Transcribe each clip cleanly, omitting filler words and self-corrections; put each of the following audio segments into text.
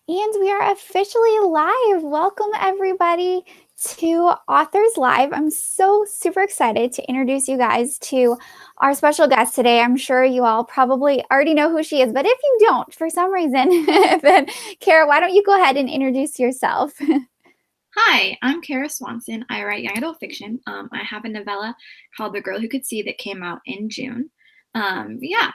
And we are officially live. Welcome, everybody, to Authors Live. I'm so super excited to introduce you guys to our special guest today. I'm sure you all probably already know who she is, but if you don't, for some reason, then Kara, why don't you go ahead and introduce yourself? Hi, I'm Kara Swanson. I write young adult fiction. I have a novella called The Girl Who Could See that came out in June. Yeah,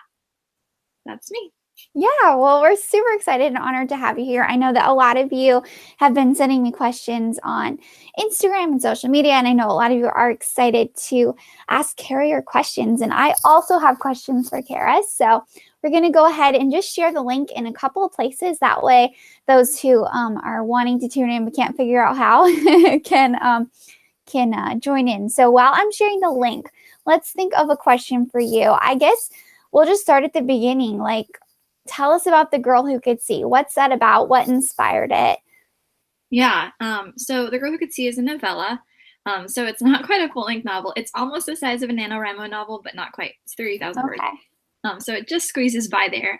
that's me. Yeah, well, we're super excited and honored to have you here. I know that a lot of you have been sending me questions on Instagram and social media, and I know a lot of you are excited to ask Kara your questions. And I also have questions for Kara. So we're going to go ahead and just share the link in a couple of places. That way, those who are wanting to tune in but can't figure out how can join in. So while I'm sharing the link, let's think of a question for you. I guess we'll just start at the beginning. Like, tell us about The Girl Who Could See. What's that about? What inspired it? Yeah, so The Girl Who Could See is a novella. So it's not quite a full-length novel. It's almost the size of a NaNoWriMo novel, but not quite. It's 30,000 words. Okay. So it just squeezes by there.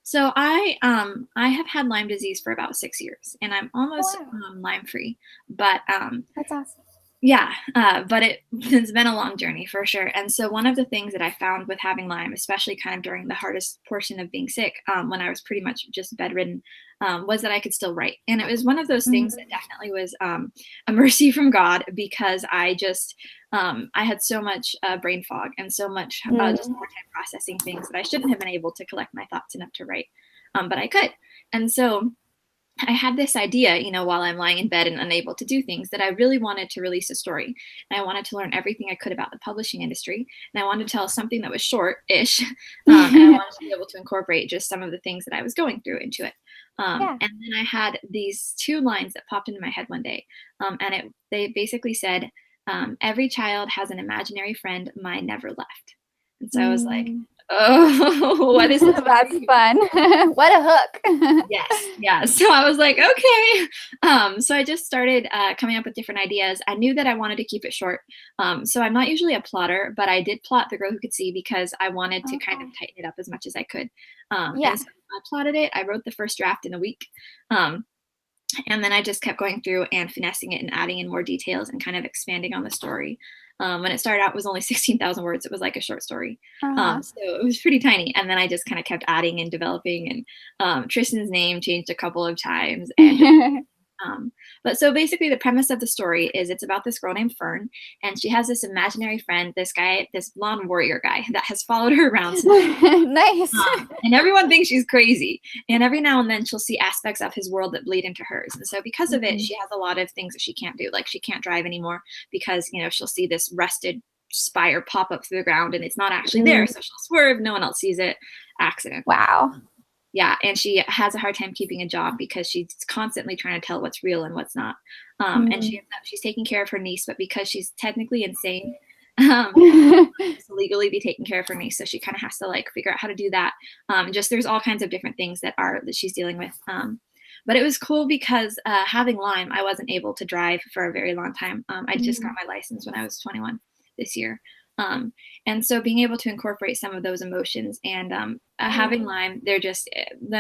So I have had Lyme disease for about 6 years, and I'm almost Oh, wow. Lyme free. But That's awesome. Yeah, but it's been a long journey for sure. And so one of the things that I found with having Lyme, especially kind of during the hardest portion of being sick, when I was pretty much just bedridden, was that I could still write. And it was one of those things that definitely was a mercy from God, because I had so much brain fog and so much just Mm. hard time processing things that I shouldn't have been able to collect my thoughts enough to write. But I could. And so I had this idea, while I'm lying in bed and unable to do things, that I really wanted to release a story. And I wanted to learn everything I could about the publishing industry. And I wanted to tell something that was short-ish. And I wanted to be able to incorporate just some of the things that I was going through into it. Yeah. And then I had these two lines that popped into my head one day. They basically said, every child has an imaginary friend, mine never left. And so I was like, Mm. oh, what is this? That's fun. What a hook. Yes, yeah. So I was like, okay. So I just started coming up with different ideas. I knew that I wanted to keep it short. So I'm not usually a plotter, but I did plot The Girl Who Could See because I wanted to kind of Okay. tighten it up as much as I could. Yeah. And so I plotted it. I wrote the first draft in a week. Um, and then I just kept going through and finessing it and adding in more details and kind of expanding on the story. When it started out, it was only 16,000 words. It was like a short story. Uh-huh. So it was pretty tiny. And then I just kind of kept adding and developing. And Tristan's name changed a couple of times. But so basically, the premise of the story is it's about this girl named Fern, and she has this imaginary friend, this guy, this blonde warrior guy that has followed her around since. Nice. And everyone thinks she's crazy. And every now and then she'll see aspects of his world that bleed into hers. And so because of it, Mhm. she has a lot of things that she can't do. Like she can't drive anymore because, she'll see this rusted spire pop up through the ground and it's not actually there. Mm. So she'll swerve, no one else sees it, accident. Wow. Yeah, and she has a hard time keeping a job because she's constantly trying to tell what's real and what's not. And Mm. she's taking care of her niece, but because she's technically insane, she's not supposed to legally be taking care of her niece, so she kind of has to like figure out how to do that. Just there's all kinds of different things that she's dealing with. But it was cool because having Lyme, I wasn't able to drive for a very long time. I just got Mm. my license when I was 21 this year. Um, and so being able to incorporate some of those emotions and having Lyme,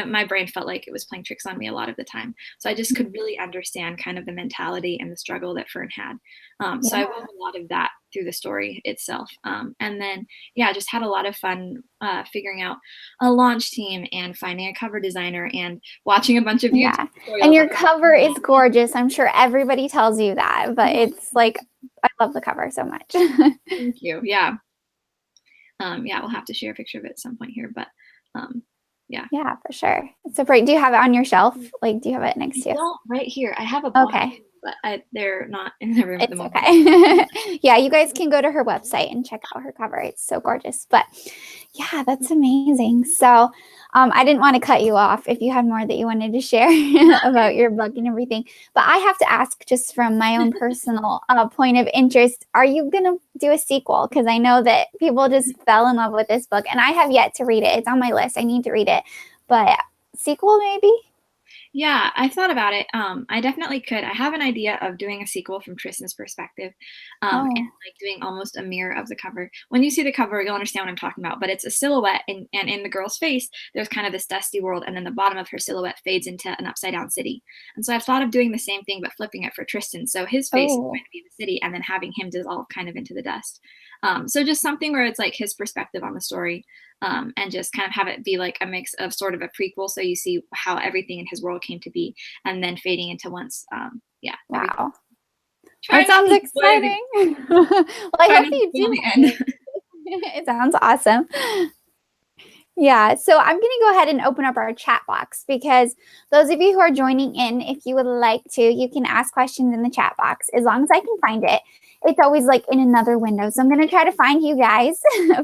my brain felt like it was playing tricks on me a lot of the time. So I just could really understand kind of the mentality and the struggle that Fern had. So I Yeah. wove a lot of that through the story itself. And then, yeah, just had a lot of fun figuring out a launch team and finding a cover designer and watching a bunch of YouTube Yeah. And tutorials your on cover is gorgeous. I'm sure everybody tells you that, but it's like, I love the cover so much. Thank you. Yeah. Yeah, we'll have to share a picture of it at some point here, but yeah. Yeah, for sure. It's so pretty. Do you have it on your shelf? Like, do you have it I next to you? don't right here. I have a box, Okay. but they're not in the room at the It's moment. okay. Yeah, you guys can go to her website and check out her cover. It's so gorgeous. But yeah, that's amazing. So I didn't want to cut you off if you had more that you wanted to share about your book and everything. But I have to ask, just from my own personal point of interest, are you going to do a sequel? Because I know that people just fell in love with this book, and I have yet to read it. It's on my list. I need to read it. But sequel, maybe? Yeah, I thought about it. I definitely could. I have an idea of doing a sequel from Tristan's perspective, and Oh, like doing almost a mirror of the cover. When you see the cover, you'll understand what I'm talking about. But it's a silhouette, and in the girl's face, there's kind of this dusty world, and then the bottom of her silhouette fades into an upside down city. And so I've thought of doing the same thing, but flipping it for Tristan. So his face is going oh, to be the city, and then having him dissolve kind of into the dust. So just something where it's like his perspective on the story, and just kind of have it be like a mix of sort of a prequel. So you see how everything in his world came to be, and then fading into once, yeah, everything. wow. Try That not sounds to spoil the, exciting. Well, I try hope not to you spoil do the have end. it. It sounds awesome. Yeah, so I'm going to go ahead and open up our chat box because those of you who are joining in, if you would like to, you can ask questions in the chat box as long as I can find it. It's always like in another window. So I'm going to try to find you guys,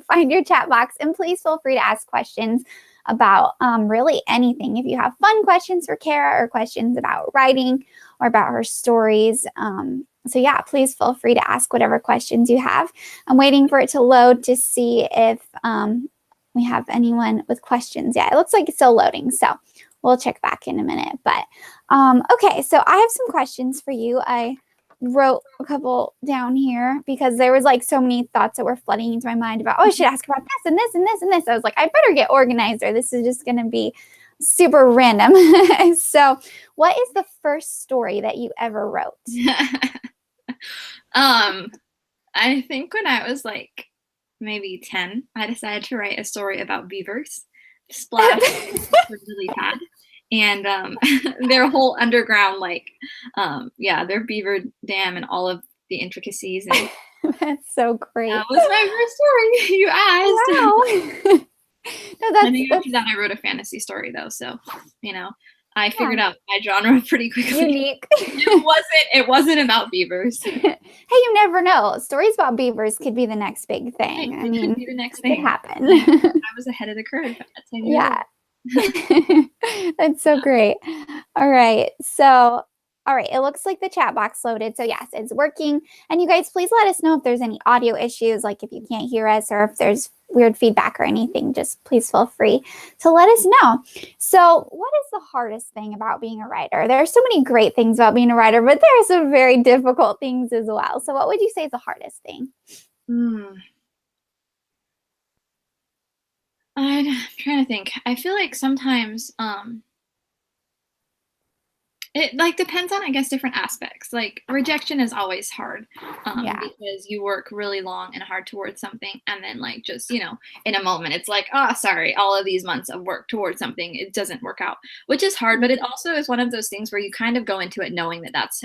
find your chat box, and please feel free to ask questions about really anything. If you have fun questions for Kara or questions about writing or about her stories. So yeah, please feel free to ask whatever questions you have. I'm waiting for it to load to see if we have anyone with questions. Yeah, it looks like it's still loading. So we'll check back in a minute. But okay, so I have some questions for you. I wrote a couple down here because there was like so many thoughts that were flooding into my mind about, oh, I should ask about this and this and this and this. I was like, I better get organized or this is just going to be super random. So what is the first story that you ever wrote? um, I think when I was like maybe 10, I decided to write a story about beavers. Splash was really bad. And their whole underground, like, yeah, their beaver dam and all of the intricacies. And That's so great. that was my first story. You asked. Wow. No, I think after that, I wrote a fantasy story, though. So, you know, I yeah, figured out my genre pretty quickly. unique. It wasn't about beavers. Hey, you never know. Stories about beavers could be the next big Hey, thing. I it could mean, be the next it could thing. happen. I was ahead of the curve at 10 years Yeah. old. That's so great. All right. So, all right. It looks like the chat box loaded. So, yes, it's working. And you guys, please let us know if there's any audio issues, like if you can't hear us or if there's weird feedback or anything. Just please feel free to let us know. So, what is the hardest thing about being a writer? There are so many great things about being a writer, but there are some very difficult things as well. So, what would you say is the hardest thing? Hmm. I'm trying to think. I feel like sometimes it like depends on, I guess, different aspects. Like rejection is always hard, Yeah. because you work really long and hard towards something, and then like just in a moment, it's like, oh, sorry, all of these months of work towards something, it doesn't work out, which is hard. But it also is one of those things where you kind of go into it knowing that that's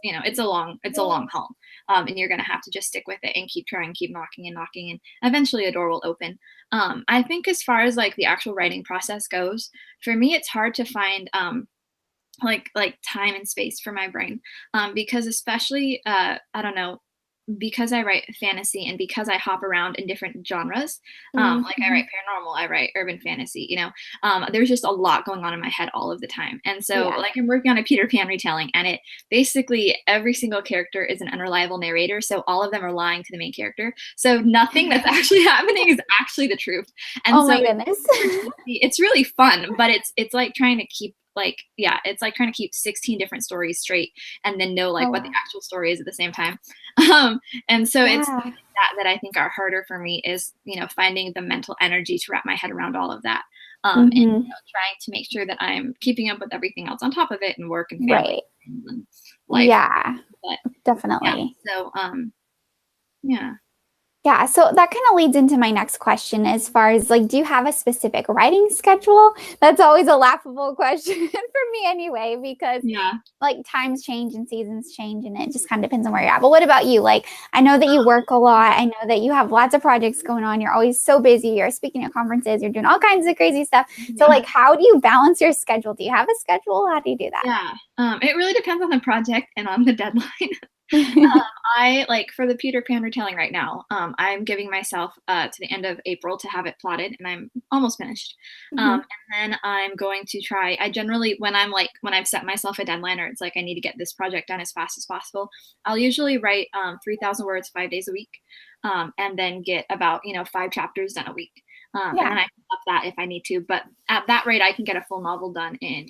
it's a long haul, and you're gonna have to just stick with it and keep trying, keep knocking and knocking, and eventually a door will open. I think as far as like the actual writing process goes, for me, it's hard to find like time and space for my brain, because especially I don't know, because I write fantasy and because I hop around in different genres, like I write Mhm. paranormal, I write urban fantasy, there's just a lot going on in my head all of the time. And so Yeah. like I'm working on a Peter Pan retelling, and it basically every single character is an unreliable narrator, so all of them are lying to the main character, so nothing that's actually happening is actually the truth. And Oh so my goodness. it's really fun, but it's like trying to keep like, yeah, it's like trying to keep 16 different stories straight and then know like Oh, what the wow. actual story is at the same time. And so it's Yeah. things like that I think are harder for me, is finding the mental energy to wrap my head around all of that, and Hmm. trying to make sure that I'm keeping up with everything else on top of it, and work and family Right. and life. Yeah, But yeah, definitely. so yeah. Yeah, so that kind of leads into my next question as far as like, do you have a specific writing schedule? That's always a laughable question for me anyway, because Yeah. like times change and seasons change and it just kind of depends on where you're at. But what about you? Like, I know that you work a lot. I know that you have lots of projects going on. You're always so busy. You're speaking at conferences. You're doing all kinds of crazy stuff. So Yeah. like, how do you balance your schedule? Do you have a schedule? How do you do that? Yeah. It really depends on the project and on the deadline. I like for the Peter Pan retelling right now. I'm giving myself to the end of April to have it plotted, and I'm almost finished. Hmm. And then I'm going to try. I generally, when I've set myself a deadline, or it's like I need to get this project done as fast as possible, I'll usually write 3,000 words 5 days a week, and then get about 5 chapters done a week. And then Yeah. I can up that if I need to. But at that rate, I can get a full novel done in,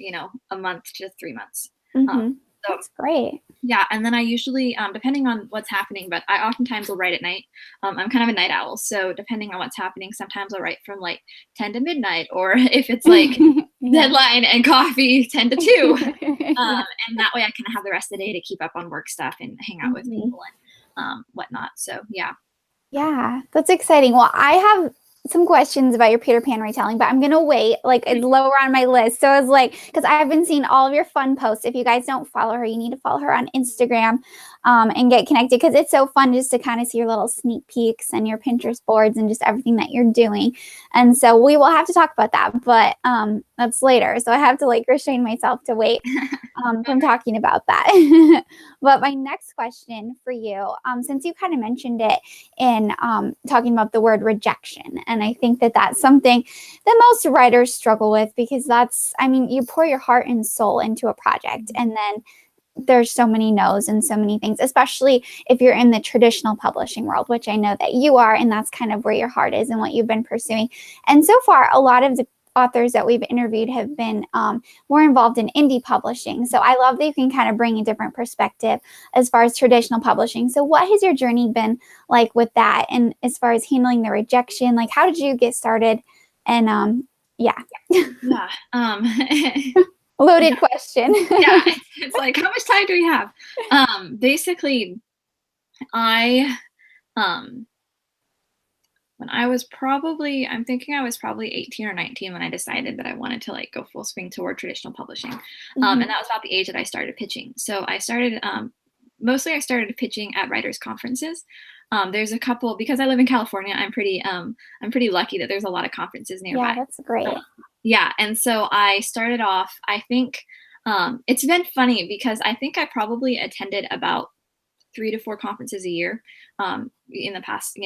a month to 3 months. Um, Mm-hmm. so That's great. yeah, and then I usually, depending on what's happening, but I oftentimes will write at night. I'm kind of a night owl, so depending on what's happening, sometimes I'll write from like 10 to midnight, or if it's like Yeah. deadline and coffee, 10 to 2. Yeah. And that way I kind of have the rest of the day to keep up on work stuff and hang out with Mhm. people and whatnot. So yeah. Yeah, that's exciting. Well, I have some questions about your Peter Pan retelling, but I'm gonna wait. Like it's lower on my list. So it's like because I've been seeing all of your fun posts. If you guys don't follow her, you need to follow her on Instagram and get connected because it's so fun just to kind of see your little sneak peeks and your Pinterest boards and just everything that you're doing. And so we will have to talk about that, but that's later. So I have to like restrain myself to wait from talking about that. But my next question for you, since you kind of mentioned it in talking about the word rejection, and I think that that's something that most writers struggle with because that's, I mean, you pour your heart and soul into a project, and then there's so many no's and so many things, especially if you're in the traditional publishing world, which I know that you are, and that's kind of where your heart is and what you've been pursuing. And so far, a lot of the authors that we've interviewed have been more involved in indie publishing. So I love that you can kind of bring a different perspective as far as traditional publishing. So what has your journey been like with that? And as far as handling the rejection, like how did you get started? And yeah, Yeah. loaded question. Yeah, it's like, how much time do we have? Basically, I, um, when I was probably, I'm thinking I was probably 18 or 19 when I decided that I wanted to like go full swing toward traditional publishing. And Mhm. that was about the age that I started pitching. So I started, mostly I started pitching at writers conferences. There's a couple, because I live in California, I'm pretty lucky that there's a lot of conferences Yeah, nearby. that's Um, great. yeah. And so I started off, I think, it's been funny because I think I probably attended about 3 to 4 conferences a year in the past,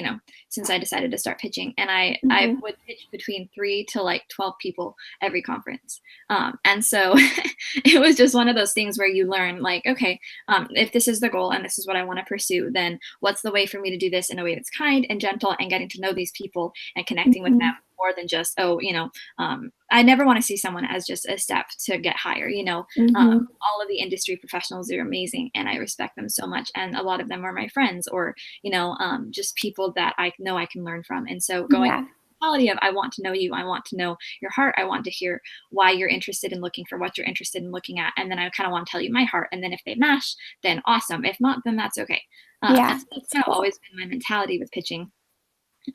since I decided to start pitching. And I Mhm. would pitch between 3 to like 12 people every conference. And so it was just one of those things where you learn like, okay, if this is the goal and this is what I want to pursue, then what's the way for me to do this in a way that's kind and gentle and getting to know these people and connecting with them Mhm. more than just, I never want to see someone as just a step to get higher, Mhm. all of the industry professionals are amazing and I respect them so much. And a lot of them are my friends or, just people that I know I can learn from. And so going with Yeah. the quality of I want to know you, I want to know your heart, I want to hear why you're interested in looking for what you're interested in looking at. And then I kind of want to tell you my heart. And then if they match, then awesome. If not, then that's okay. And Yeah, so that's that's kind of cool. always been my mentality with pitching.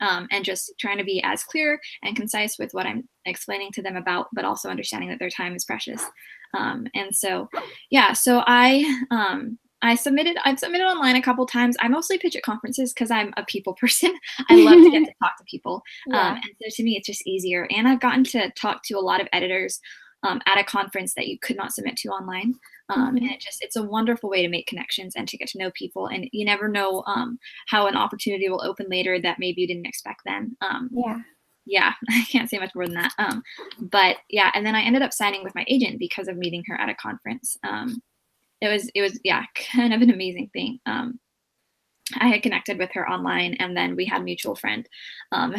And just trying to be as clear and concise with what I'm explaining to them about, but also understanding that their time is precious. And so, yeah, so I've submitted online a couple times. I mostly pitch at conferences because I'm a people person. I love to get to talk to people. Yeah. And so to me, it's just easier. And I've gotten to talk to a lot of editors at a conference that you could not submit to online. And Mhm. it's a wonderful way to make connections and to get to know people. And you never know how an opportunity will open later that maybe you didn't expect then. Yeah. Yeah, I can't say much more than that. But yeah, and then I ended up signing with my agent because of meeting her at a conference. It was yeah, kind of an amazing thing. I had connected with her online and then we had a mutual friend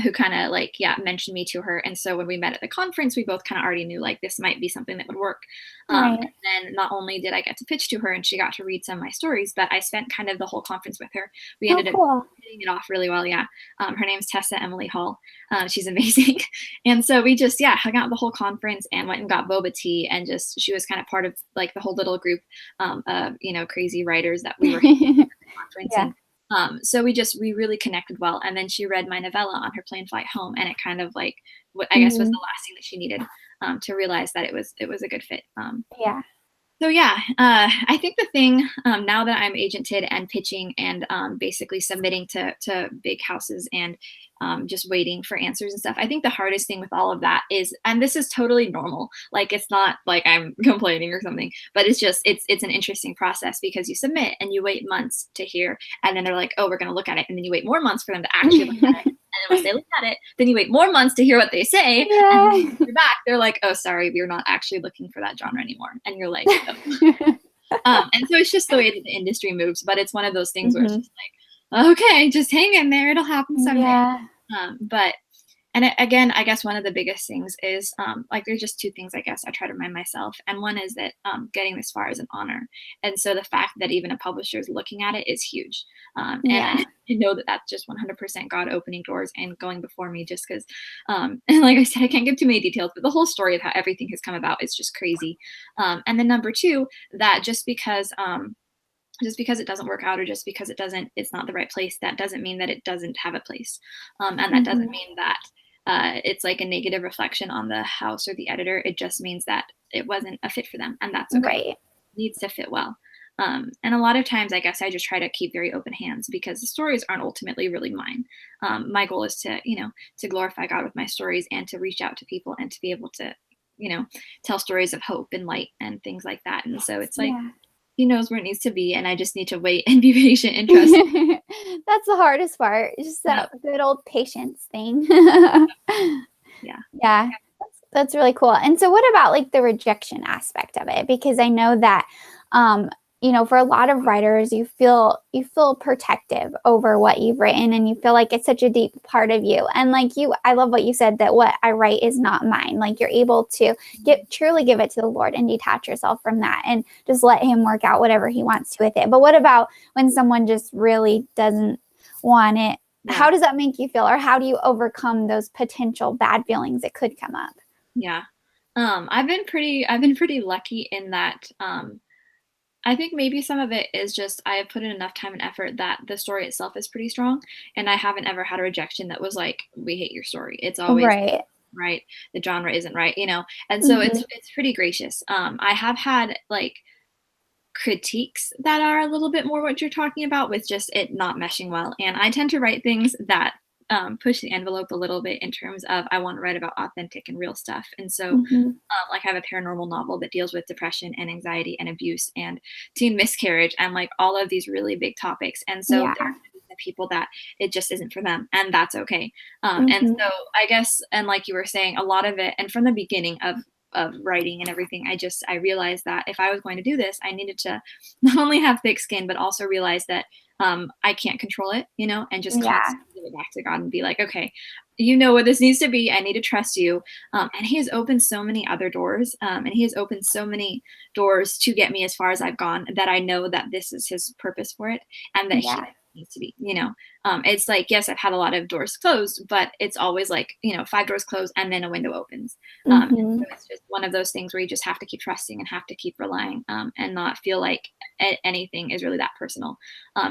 who kind of like, yeah, mentioned me to her. And so when we met at the conference, we both kind of already knew like this might be something that would work. Right. And then not only did I get to pitch to her and she got to read some of my stories, but I spent kind of the whole conference with her. We Oh, ended up cool. hitting it off really well. Yeah. Her name's Tessa Emily Hall. She's amazing. And so we just, yeah, hung out the whole conference and went and got boba tea. And just, she was kind of part of like the whole little group of, crazy writers that we were hanging out at the conference. Yeah. And so we really connected well. And then she read my novella on her plane flight home, and it kind of like what I guess was the Mhm. last thing that she needed to realize that it was a good fit. Yeah. So yeah, I think the thing now that I'm agented and pitching and basically submitting to big houses and just waiting for answers and stuff, I think the hardest thing with all of that is, and this is totally normal. Like it's not like I'm complaining or something, but it's just it's an interesting process because you submit and you wait months to hear, and then they're like, oh, we're gonna look at it, and then you wait more months for them to actually look at it. And then once they look at it, then you wait more months to hear what they say. And then Yeah. when you're back, they're like, oh, sorry, we're not actually looking for that genre anymore. And you're like, oh. And so it's just the way that the industry moves. But it's one of those things where it's Mhm. just like, okay, just hang in there. It'll happen someday. Yeah. But And again, I guess one of the biggest things is like there's just two things I guess I try to remind myself, and one is that getting this far is an honor, and so the fact that even a publisher is looking at it is huge, and Yeah. I know that that's just 100% God opening doors and going before me, just because, and like I said, I can't give too many details, but the whole story of how everything has come about is just crazy. And then number two, that just because it doesn't work out, or just because it's not the right place, that doesn't mean that it doesn't have a place, and that doesn't Mhm. mean that it's like a negative reflection on the house or the editor. It just means that it wasn't a fit for them, and that's okay. Right. It needs to fit well. And a lot of times, I guess I just try to keep very open hands, because the stories aren't ultimately really mine. My goal is to, to glorify God with my stories, and to reach out to people, and to be able to, you know, tell stories of hope and light and things like that. And so it's like Yeah. he knows where it needs to be, and I just need to wait and be patient and trust. That's the hardest part, just Yep. that good old patience thing. Yeah. Yeah, that's really cool. And so what about like the rejection aspect of it? Because I know that um, for a lot of writers, you feel protective over what you've written, and you feel like it's such a deep part of you. And like I love what you said, that what I write is not mine. Like you're able to truly give it to the Lord and detach yourself from that and just let him work out whatever he wants to with it. But what about when someone just really doesn't want it? Yeah. How does that make you feel, or how do you overcome those potential bad feelings that could come up? Yeah. I've been pretty lucky in that, I think maybe some of it is just I have put in enough time and effort that the story itself is pretty strong, and I haven't ever had a rejection that was like, "We hate your story." It's always Right. right, the genre isn't right, and so Mhm. it's pretty gracious. I have had, like, critiques that are a little bit more what you're talking about, with just it not meshing well. And I tend to write things that push the envelope a little bit, in terms of I want to write about authentic and real stuff. And so, Mhm. like, I have a paranormal novel that deals with depression and anxiety and abuse and teen miscarriage, and like all of these really big topics. And so Yeah. there are gonna be some people that it just isn't for them, and that's okay. And Mhm. so I guess, and like you were saying, a lot of it, and from the beginning of writing and everything, I realized that if I was going to do this, I needed to not only have thick skin, but also realize that I can't control it, and just Yeah. constantly give it back to God and be like, okay, you know what this needs to be. I need to trust you. And He has opened so many other doors, and He has opened so many doors to get me as far as I've gone, that I know that this is His purpose for it, and that He Yeah. needs to be. It's like, yes, I've had a lot of doors closed, but it's always like, five doors closed and then a window opens. And so Mhm. it's just one of those things where you just have to keep trusting and have to keep relying, and not feel like anything is really that personal,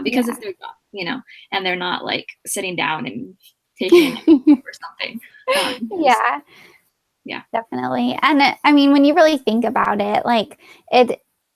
because Yeah. it's their job, and they're not like sitting down and taking an or something. Just Yeah. yeah, Definitely. And I mean, when you really think about it, like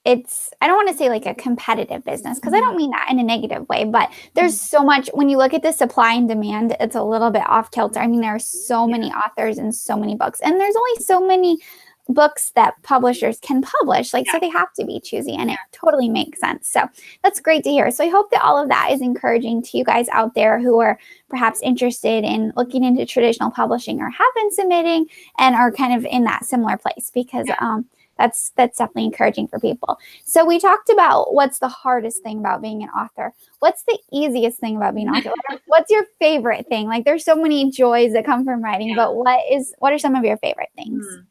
it's I don't want to say like a competitive business, because I mhm, don't mean that in a negative way, but there's so much when you look at the supply and demand, it's a little bit off kilter. I mean, there are so yeah, many authors and so many books, and there's only so many books that publishers can publish. Like, yeah, so they have to be choosy, and yeah, it totally makes sense. So that's great to hear. So I hope that all of that is encouraging to you guys out there who are perhaps interested in looking into traditional publishing or have been submitting and are kind of in that similar place, because yeah. that's definitely encouraging for people. So we talked about what's the hardest thing about being an author. What's the easiest thing about being an author? What's your favorite thing? Like, there's so many joys that come from writing, Yeah. but what are some of your favorite things? Mm.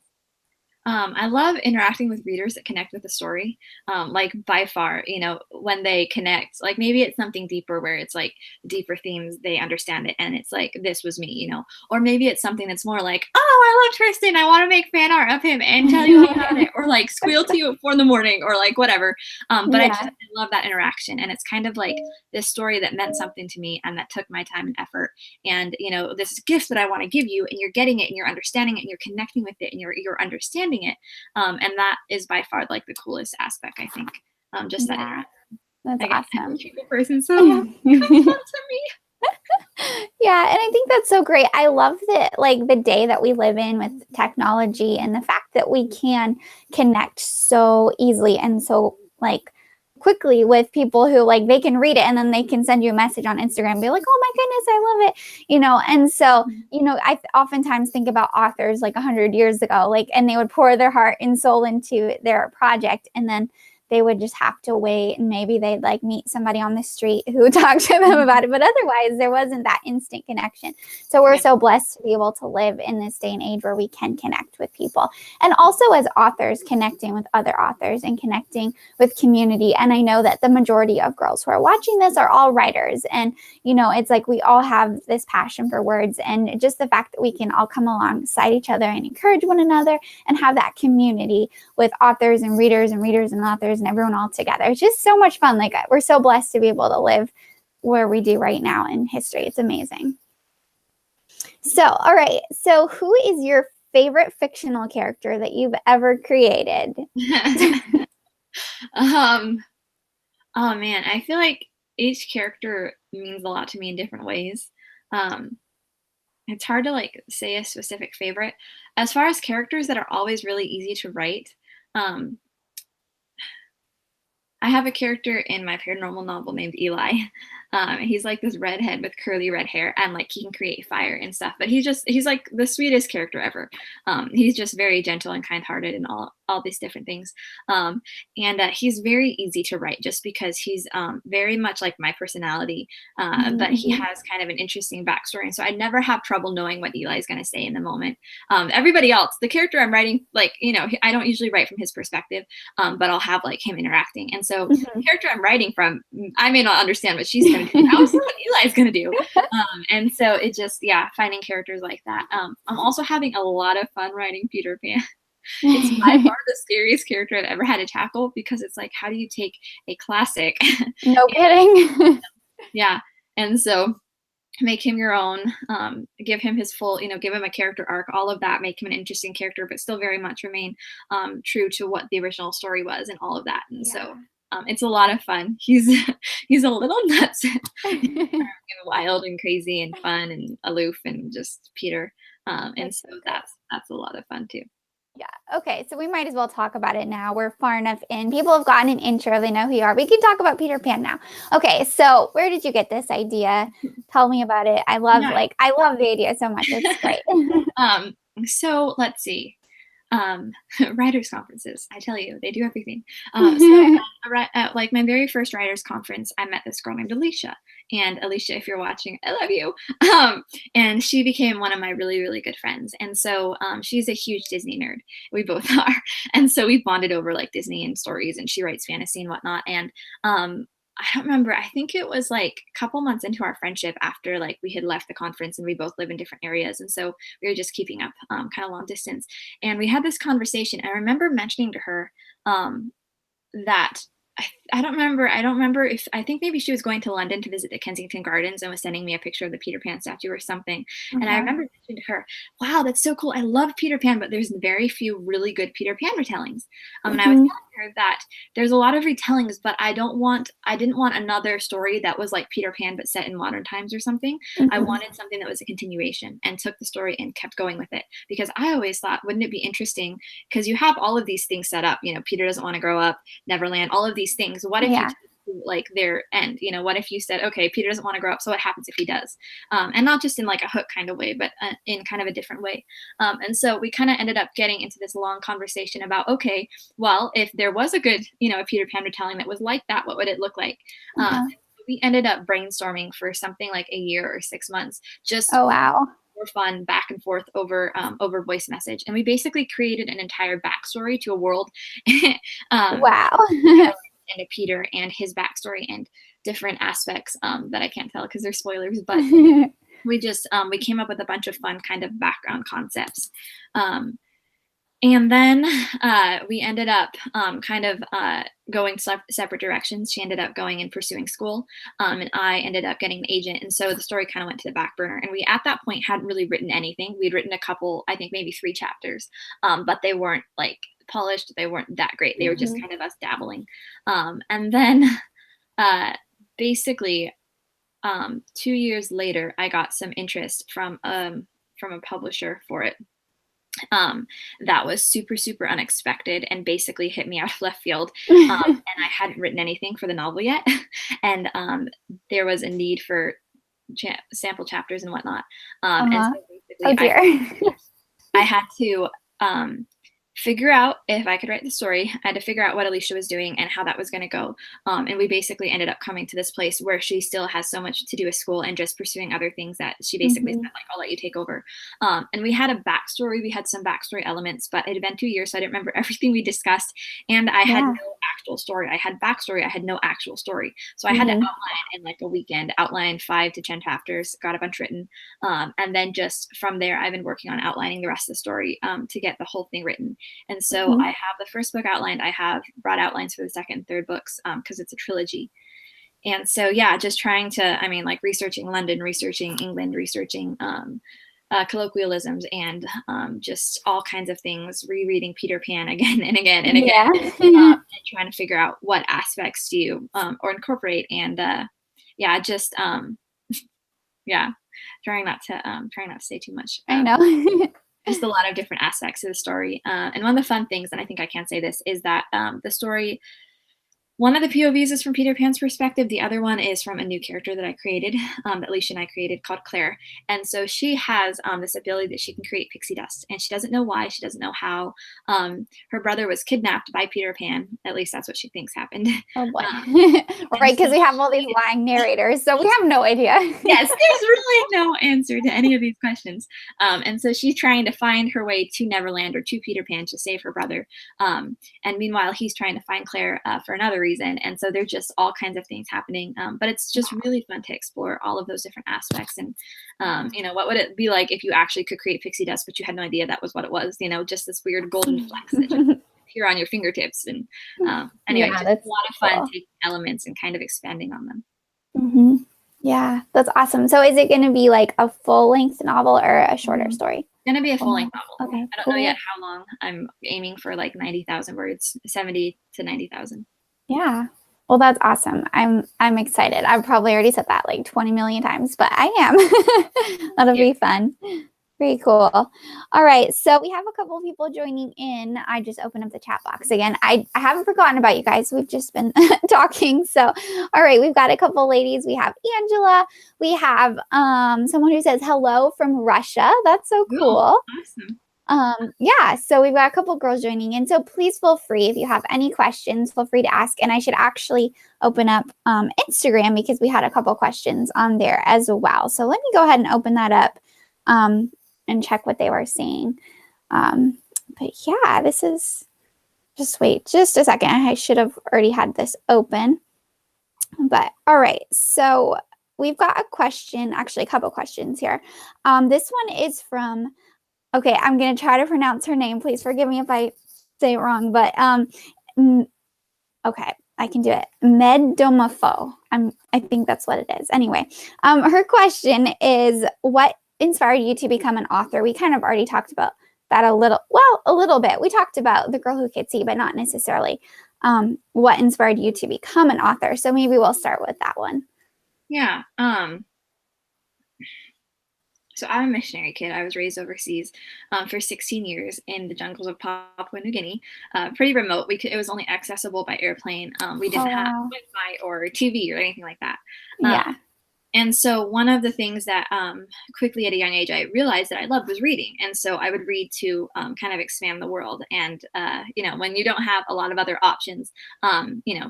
I love interacting with readers that connect with the story. Like, by far, when they connect, like maybe it's something deeper, where it's like deeper themes, they understand it, and it's like, this was me. Or maybe it's something that's more like, oh, I love Tristan. I want to make fan art of him and tell you all about it, or like squeal to you at 4 in the morning, or like whatever. But Yeah. I love that interaction, and it's kind of like this story that meant something to me, and that took my time and effort, and this gift that I want to give you, and you're getting it, and you're understanding it, and you're connecting with it, and you're understanding it, and that is by far like the coolest aspect, I think. Just that Yeah. interaction. That's Again, I'm a awesome. people person, so come to me. Yeah, and I think that's so great. I love that, like the day that we live in with technology, and the fact that we can connect so easily and so like quickly with people who, like, they can read it and then they can send you a message on Instagram and be like, "Oh my goodness, I love it." And so, I oftentimes think about authors like 100 years ago, like, and they would pour their heart and soul into their project, and then they would just have to wait, and maybe they'd like meet somebody on the street who would talk to them about it. But otherwise, there wasn't that instant connection. So we're Yeah. so blessed to be able to live in this day and age where we can connect with people. And also as authors, connecting with other authors and connecting with community. And I know that the majority of girls who are watching this are all writers. And, you know, it's like we all have this passion for words, and just the fact that we can all come alongside each other and encourage one another and have that community with authors and readers and readers and authors and everyone all together. It's just so much fun. Like, we're so blessed to be able to live where we do right now in history. It's amazing. So, all right. So, who is your favorite fictional character that you've ever created? Oh man, I feel like each character means a lot to me in different ways. Um, it's hard to like say a specific favorite. As far as characters that are always really easy to write, um, I have a character in my paranormal novel named Eli. He's like this redhead with curly red hair, and like he can create fire and stuff. But he's like the sweetest character ever. He's just very gentle and kind-hearted and all these different things. And he's very easy to write just because he's very much like my personality. But he has kind of an interesting backstory, and so I never have trouble knowing what Eli is going to say in the moment. Everybody else, the character I'm writing, like, you know, I don't usually write from his perspective, but I'll have like him interacting. And so the character I'm writing from, I may not understand what she's going to do. I also know what Eli's going to do. And so it just, yeah, finding characters like that. I'm also having a lot of fun writing Peter Pan. It's by far the scariest character I've ever had to tackle, because it's like, how do you take a classic? No kidding. Yeah. And so make him your own, give him his full, you know, give him a character arc, all of that, make him an interesting character, but still very much remain true to what the original story was and all of that. And so it's a lot of fun. He's a little nuts and wild and crazy and fun and aloof and just Peter. And so that's a lot of fun too. Yeah. Okay. So we might as well talk about it now. We're far enough in. People have gotten an intro. They know who you are. We can talk about Peter Pan now. Okay. So where did you get this idea? Tell me about it. I love the idea so much. It's great. So let's see. Writers conferences, I tell you, they do everything. Like my very first writers conference, I met this girl named Alicia. And Alicia, if you're watching, I love you. And she became one of my really, really good friends. And so she's a huge Disney nerd. We both are. And so we bonded over like Disney and stories, and she writes fantasy and whatnot. And I don't remember. I think it was like a couple months into our friendship after like we had left the conference, and we both live in different areas. And so we were just keeping up kind of long distance. And we had this conversation. I remember mentioning to her that I don't remember if, I think maybe she was going to London to visit the Kensington Gardens and was sending me a picture of the Peter Pan statue or something. And I remember mentioning to her, wow, that's so cool. I love Peter Pan, but there's very few really good Peter Pan retellings. And I was telling her that there's a lot of retellings, but I didn't want another story that was like Peter Pan, but set in modern times or something. I wanted something that was a continuation and took the story and kept going with it, because I always thought, wouldn't it be interesting? Because you have all of these things set up, you know, Peter doesn't want to grow up, Neverland, all of these things. What if you took like their end? You know, what if you said, okay, Peter doesn't want to grow up, so what happens if he does? And not just in like a hook kind of way, but in kind of a different way. And so we kind of ended up getting into this long conversation about, okay, well, if there was a good, you know, a Peter Pan retelling that was like that, what would it look like? We ended up brainstorming for something like a year or 6 months, just for fun, back and forth over voice message. And we basically created an entire backstory to a world. And a Peter and his backstory and different aspects that I can't tell because they're spoilers, but we just we came up with a bunch of fun kind of background concepts. And then we ended up going separate directions. She ended up going and pursuing school, and I ended up getting an agent. And so the story kind of went to the back burner. And we, at that point, hadn't really written anything. We'd written a couple, I think maybe 3 chapters, but they weren't like polished. They weren't that great. They were just kind of us dabbling. And then basically 2 years later, I got some interest from a publisher for it. That was super, super unexpected and basically hit me out of left field. And I hadn't written anything for the novel yet. And there was a need for sample chapters and whatnot. And so basically I had to figure out if I could write the story. I had to figure out what Alicia was doing and how that was going to go. And we basically ended up coming to this place where she still has so much to do with school and just pursuing other things that she basically said, Mhm. like, I'll let you take over. And we had a backstory. We had some backstory elements, but it had been 2 years, so I didn't remember everything we discussed. And I had Yeah. no actual story. I had backstory. I had no actual story. So I had to Mhm. outline in like a weekend, outline 5 to 10 chapters, got a bunch written. And then just from there, I've been working on outlining the rest of the story to get the whole thing written. And so Mhm. I have the first book outlined. I have brought outlines for the second and third books because it's a trilogy. And so, yeah, just trying to, I mean, like researching London, researching England, researching colloquialisms, and just all kinds of things, rereading Peter Pan again and again and again, Yeah. and trying to figure out what aspects do you or incorporate. And yeah, just, yeah, trying not to say too much. I know. Just a lot of different aspects of the story. And one of the fun things, and I think I can say this, is that the story, one of the POVs is from Peter Pan's perspective. The other one is from a new character that I created, that Alicia and I created, called Claire. And so she has this ability that she can create pixie dust, and she doesn't know why. She doesn't know how. Her brother was kidnapped by Peter Pan. At least that's what she thinks happened. Oh boy. And Right, so because we have all these lying narrators, so we have no idea. yes, there's really no answer to any of these questions. And so she's trying to find her way to Neverland or to Peter Pan to save her brother. And meanwhile, he's trying to find Claire for another reason. And so there's just all kinds of things happening. But it's just really fun to explore all of those different aspects. And, what would it be like if you actually could create pixie dust, but you had no idea that was what it was? Just this weird golden flecks that just appear on your fingertips. And anyway, Yeah, just a that's lot of so fun cool. taking elements and kind of expanding on them. Mhm. Yeah, that's awesome. So is it gonna be like a full-length novel or a shorter Mhm. story? Gonna be a Full full-length novel. novel. Okay, I don't know yet cool. how long. I'm aiming for like 90,000 words, 70 to 90,000. Yeah. Well, that's awesome. I'm excited. I've probably already said that like 20 million times, but I am. That'll Yeah. be fun. Very cool. All right. So we have a couple of people joining in. I just opened up the chat box again. I haven't forgotten about you guys. We've just been talking. So, all right. We've got a couple ladies. We have Angela. We have someone who says hello from Russia. That's so Cool. cool. Awesome. Yeah, so we've got a couple girls joining in. So please feel free, if you have any questions, feel free to ask. And I should actually open up Instagram because we had a couple questions on there as well. So let me go ahead and open that up and check what they were saying. But yeah, this is, just wait just a second. I should have already had this open. But all right, so we've got a question, actually a couple questions here. This one is from, okay, I'm going to try to pronounce her name. Please forgive me if I say it wrong, but okay, I can do it. Medomafo. I think that's what it is. Anyway, her question is, what inspired you to become an author? We kind of already talked about that a little bit. We talked about The Girl Who Could See, but not necessarily what inspired you to become an author. So maybe we'll start with that one. Yeah. So I'm a missionary kid. I was raised overseas for 16 years in the jungles of Papua New Guinea. Pretty remote. It was only accessible by airplane. We Oh, didn't have wow. Wi-Fi or TV or anything like that. Um, Yeah. And so one of the things that quickly at a young age I realized that I loved was reading. And so I would read to kind of expand the world. And, when you don't have a lot of other options,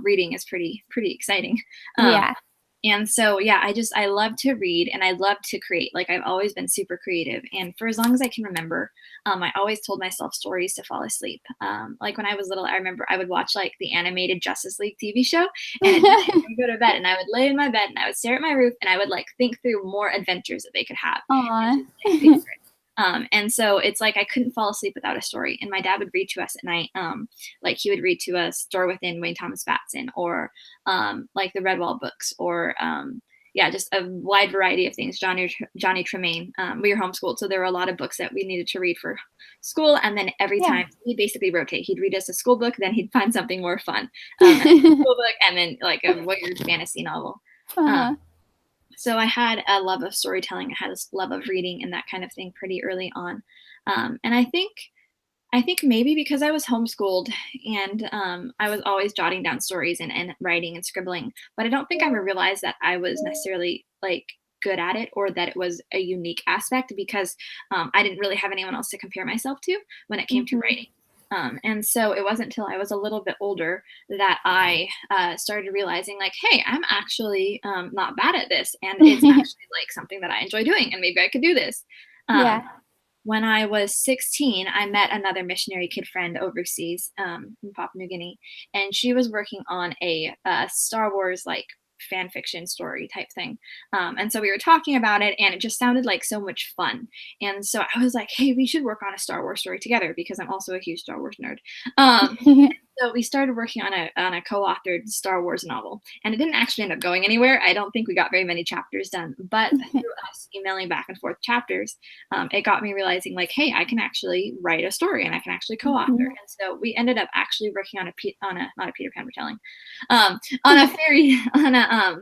reading is pretty exciting. Um, Yeah. and so, yeah, I love to read and I love to create. Like I've always been super creative. And for as long as I can remember, I always told myself stories to fall asleep. Like when I was little, I remember I would watch like the animated Justice League TV show, and at night I would go to bed and I would lay in my bed and I would stare at my roof and I would like think through more adventures that they could have and Aw. just like picture it. And so it's like I couldn't fall asleep without a story. And my dad would read to us at night. Like he would read to us Door Within, Wayne Thomas Batson, or like the Redwall books, or yeah, just a wide variety of things. Johnny Tremaine. We were homeschooled, so there were a lot of books that we needed to read for school. And then every Yeah. time he'd basically rotate. He'd read us a school book, then he'd find something more fun, and a school book, and then like a weird fantasy novel. Um, Uh-huh. so I had a love of storytelling. I had a love of reading and that kind of thing pretty early on. And I think maybe because I was homeschooled and I was always jotting down stories and writing and scribbling, but I don't think I ever realized that I was necessarily like good at it or that it was a unique aspect because I didn't really have anyone else to compare myself to when it came to Mhm. writing. And so it wasn't until I was a little bit older that I started realizing, like, hey, I'm actually not bad at this. And it's actually like something that I enjoy doing. And maybe I could do this. Um, Yeah. when I was 16, I met another missionary kid friend overseas in Papua New Guinea. And she was working on a Star Wars, like, fan fiction story type thing. And so we were talking about it, and it just sounded like so much fun. And so I was like, hey, we should work on a Star Wars story together because I'm also a huge Star Wars nerd. So we started working on a co-authored Star Wars novel, and it didn't actually end up going anywhere. I don't think we got very many chapters done, but through us emailing back and forth chapters, it got me realizing, like, hey, I can actually write a story and I can actually co-author. Mhm. And so we ended up actually working on a not a Peter Pan retelling, on a fairy on a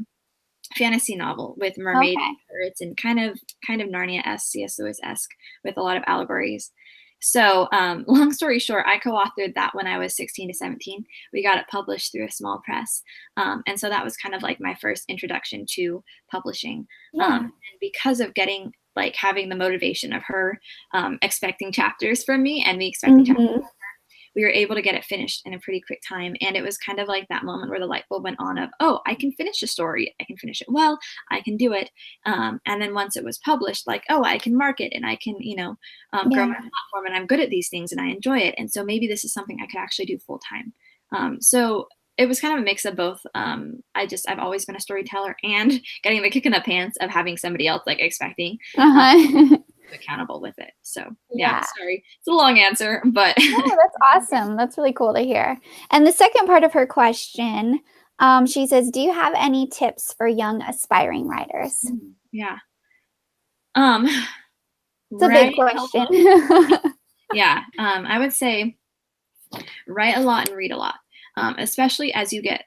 fantasy novel with mermaids Okay. and pirates and kind of Narnia-esque, C.S. Lewis-esque, with a lot of allegories. So, long story short, I co-authored that when I was 16 to 17. We got it published through a small press. And so that was kind of like my first introduction to publishing. Yeah. And because of having the motivation of her expecting chapters from me and me expecting chapters, Mhm. we were able to get it finished in a pretty quick time. And it was kind of like that moment where the light bulb went on of, oh, I can finish a story. I can finish it well. I can do it. And then once it was published, like, oh, I can market and I can, grow my Yeah. platform, and I'm good at these things and I enjoy it. And so maybe this is something I could actually do full time. So it was kind of a mix of both. I've always been a storyteller, and getting the kick in the pants of having somebody else like expecting Uh-huh. accountable with it. So yeah, Yeah. sorry, it's a long answer, but No, that's awesome. That's really cool to hear. And the second part of her question, she says, "Do you have any tips for young aspiring writers?" Yeah. Um, It's a big write a question. lot. Yeah. I would say write a lot and read a lot. Especially as you get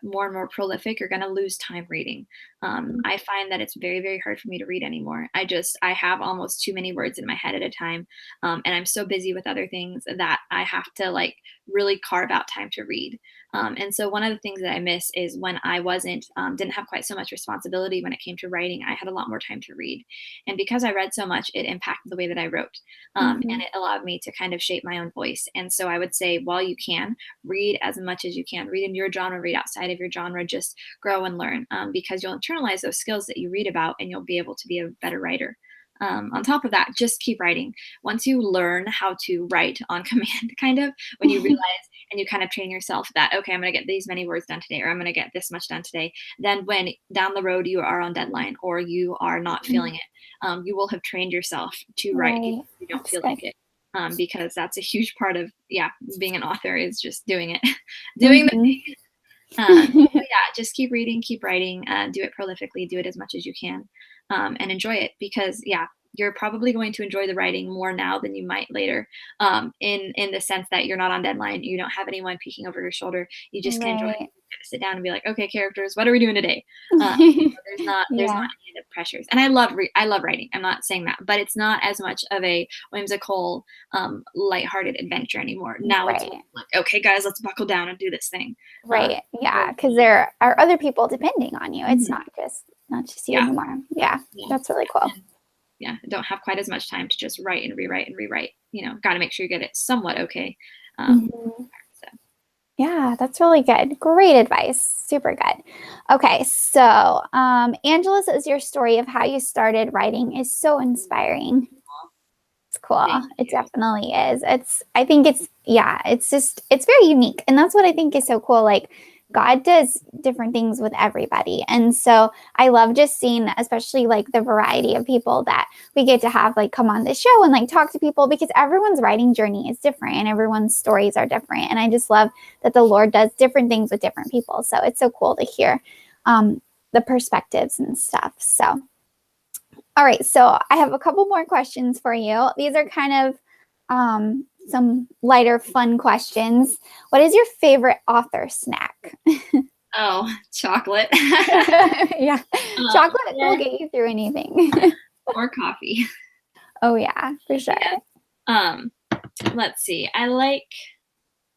more and more prolific, you're going to lose time reading. I find that it's very, very hard for me to read anymore. I have almost too many words in my head at a time. And I'm so busy with other things that I have to like really carve out time to read. And so one of the things that I miss is when I didn't have quite so much responsibility when it came to writing, I had a lot more time to read. And because I read so much, it impacted the way that I wrote. And Mhm. it allowed me to kind of shape my own voice. And so I would say, while you can, read as much as you can. Read in your genre, read outside of your genre, just grow and learn, because you'll internalize those skills that you read about and you'll be able to be a better writer. On top of that, just keep writing. Once you learn how to write on command, kind of, when you realize and you kind of train yourself that, okay, I'm going to get these many words done today, or I'm going to get this much done today, then when down the road you are on deadline or you are not feeling it, you will have trained yourself to write even Right. if you don't That's feel good. like it. Because that's a huge part of, yeah, being an author is just doing it, doing the Mhm. so yeah, just keep reading, keep writing, do it prolifically, do it as much as you can, and enjoy it, because yeah, you're probably going to enjoy the writing more now than you might later. In the sense that you're not on deadline, you don't have anyone peeking over your shoulder, you just can enjoy it. Right. You get to sit down and be like, okay, characters, what are we doing today? There's not Yeah. any of the pressures, and I love writing. I'm not saying that, but it's not as much of a whimsical, lighthearted adventure anymore. Now it's Right. like, okay, guys, let's buckle down and do this thing. Uh, Right. Yeah. so Because there are other people depending on you. It's Mhm. not just you Yeah, anymore. Yeah. yeah, That's really cool. and yeah, I don't have quite as much time to just write and rewrite and rewrite. Gotta make sure you get it somewhat okay. Mhm. So Yeah, that's really good. Great advice. Super good. Okay, so Angela says your story of how you started writing is so inspiring. It's cool. thank It you. definitely is. I think yeah, it's very unique. And that's what I think is so cool. Like, God does different things with everybody. And so I love just seeing, especially like the variety of people that we get to have like come on this show and like talk to people, because everyone's writing journey is different and everyone's stories are different. And I just love that the Lord does different things with different people. So it's so cool to hear um, the perspectives and stuff. So. All right, so I have a couple more questions for you. These are kind of some lighter, fun questions. What is your favorite author snack? Oh, chocolate. Yeah, chocolate will Or get you through anything. or coffee. Oh, yeah, for sure. Yeah. Um, let's see.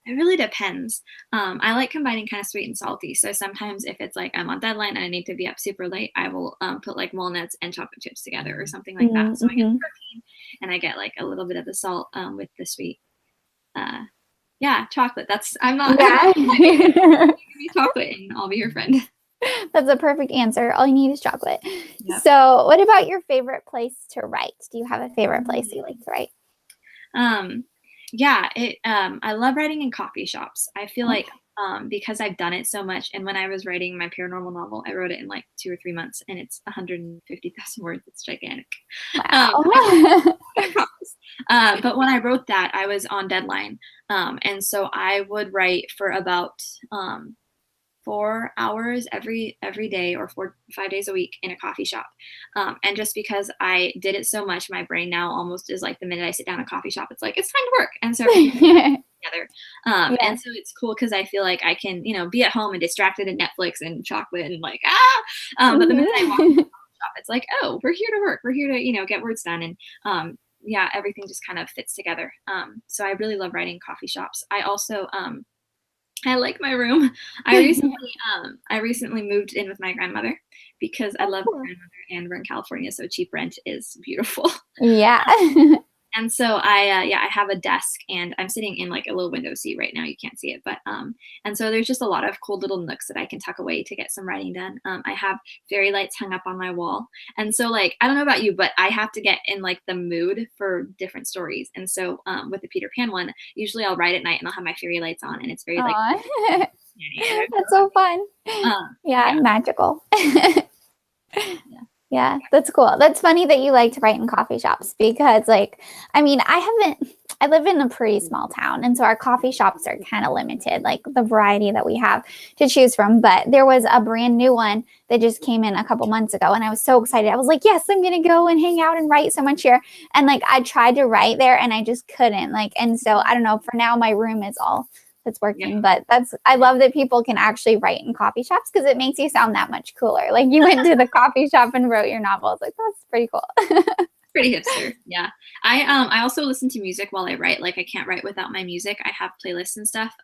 It really depends. I like combining kind of sweet and salty. So sometimes if it's like I'm on deadline and I need to be up super late, I will put like walnuts and chocolate chips together or something like that. So I get Mm-hmm. protein and I get like a little bit of the salt with the sweet. Yeah, chocolate. I'm not, Yeah. give me chocolate and I'll be your friend. That's a perfect answer. All you need is chocolate. Yep. So, what about your favorite place to write? Do you have a favorite place you like to write? Um, yeah, I love writing in coffee shops. I feel like Okay. because I've done it so much, and when I was writing my paranormal novel, I wrote it in like 2 or 3 months, and it's 150,000 words. It's gigantic. Wow. I promise. But when I wrote that, I was on deadline, and so I would write for about 4 hours every day, or 4 5 days a week in a coffee shop. And just because I did it so much, my brain now almost is like the minute I sit down in a coffee shop, it's like it's time to work, and so everything together. Yeah. And so it's cool because I feel like I can, be at home and distracted in Netflix and chocolate and like but the minute I walk in the Mhm. coffee shop, it's like, oh, we're here to work, we're here to get words done, and yeah, everything just kind of fits together. So I really love writing coffee shops. I also I like my room. I recently moved in with my grandmother because I Oh, love my cool. grandmother, and we're in California, so cheap rent is beautiful. Yeah. And so I have a desk, and I'm sitting in like a little window seat right now. You can't see it, but and so there's just a lot of cool little nooks that I can tuck away to get some writing done. I have fairy lights hung up on my wall, and so like I don't know about you, but I have to get in like the mood for different stories. And so with the Peter Pan one, usually I'll write at night and I'll have my fairy lights on, and it's very like Aw. uncanny, and it's That's so fun. Yeah, yeah, magical. yeah, Yeah, that's cool. That's funny that you like to write in coffee shops because, like, I mean, I live in a pretty small town, and so our coffee shops are kind of limited, like the variety that we have to choose from. But there was a brand new one that just came in a couple months ago, and I was so excited. I was like, yes, I'm going to go and hang out and write so much here. And like, I tried to write there and I just couldn't. Like, and so I don't know, for now, my room is all that's yeah. working. But I love that people can actually write in coffee shops because it makes you sound that much cooler. Like you went to the coffee shop and wrote your novels. Like that's pretty cool. Pretty hipster. Yeah. I also listen to music while I write. Like I can't write without my music. I have playlists and stuff.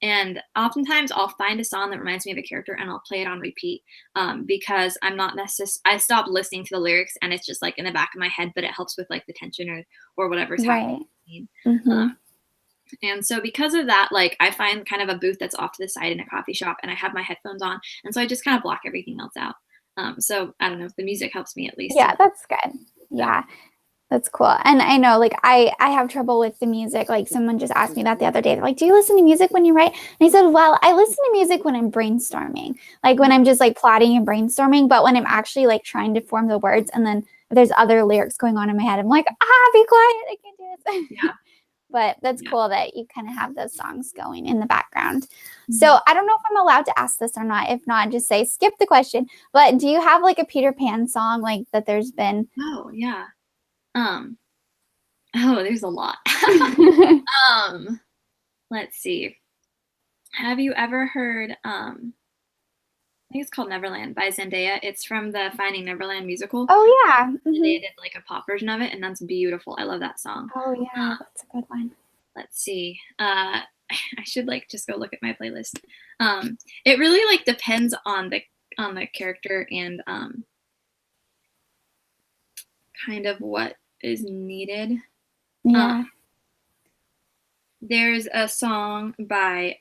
And oftentimes I'll find a song that reminds me of a character and I'll play it on repeat. Because I'm not I stopped listening to the lyrics and it's just like in the back of my head, but it helps with like the tension or whatever's Right. happening. Hmm. And so because of that, like I find kind of a booth that's off to the side in a coffee shop, and I have my headphones on, and so I just kind of block everything else out. So I don't know if the music helps me at least. Yeah, that's good. That. Yeah. That's cool. And I know like I have trouble with the music. Like someone just asked me that the other day. They're like, "Do you listen to music when you write?" And I said, "Well, I listen to music when I'm brainstorming. Like when I'm just like plotting and brainstorming, but when I'm actually like trying to form the words and then there's other lyrics going on in my head, I'm like, be quiet. I can't do this." Yeah. But that's Yeah. cool that you kind of have those songs going in the background. Mhm. So I don't know if I'm allowed to ask this or not. If not, just say skip the question. But do you have like a Peter Pan song like that there's been? Oh yeah. Um. Oh, there's a lot. um. Let's see. Have you ever heard? I think it's called Neverland by Zendaya. It's from the Finding Neverland musical. Oh yeah. They Hmm. did like a pop version of it, and that's beautiful. I love that song. Oh yeah, Uh, that's a good one. let's see. I should like just go look at my playlist. It really like depends on the character and kind of what is needed. Um, Yeah, there's a song by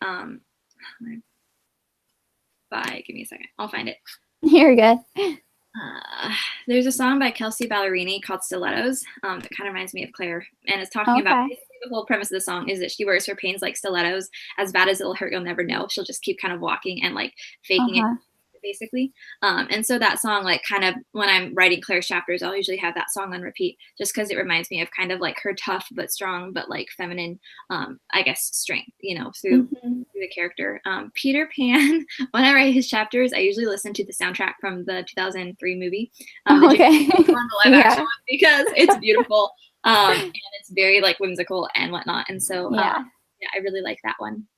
give me a second, I'll find it. you're good. Uh, there's a song by Kelsey Ballerini called Stilettos that kind of reminds me of Claire, and it's talking about Okay. basically the whole premise of the song is that she wears her pains like stilettos. As bad as it'll hurt, you'll never know. She'll just keep kind of walking and like faking it Uh-huh. basically. And so that song, like kind of when I'm writing Claire's chapters, I'll usually have that song on repeat just because it reminds me of kind of like her tough but strong but like feminine, I guess, strength, Hmm. through the character. Peter Pan, when I write his chapters, I usually listen to the soundtrack from the 2003 movie, the James Okay. one, the live action Yeah. one, because it's beautiful, and it's very like whimsical and whatnot. And so, Yeah. yeah, I really like that one.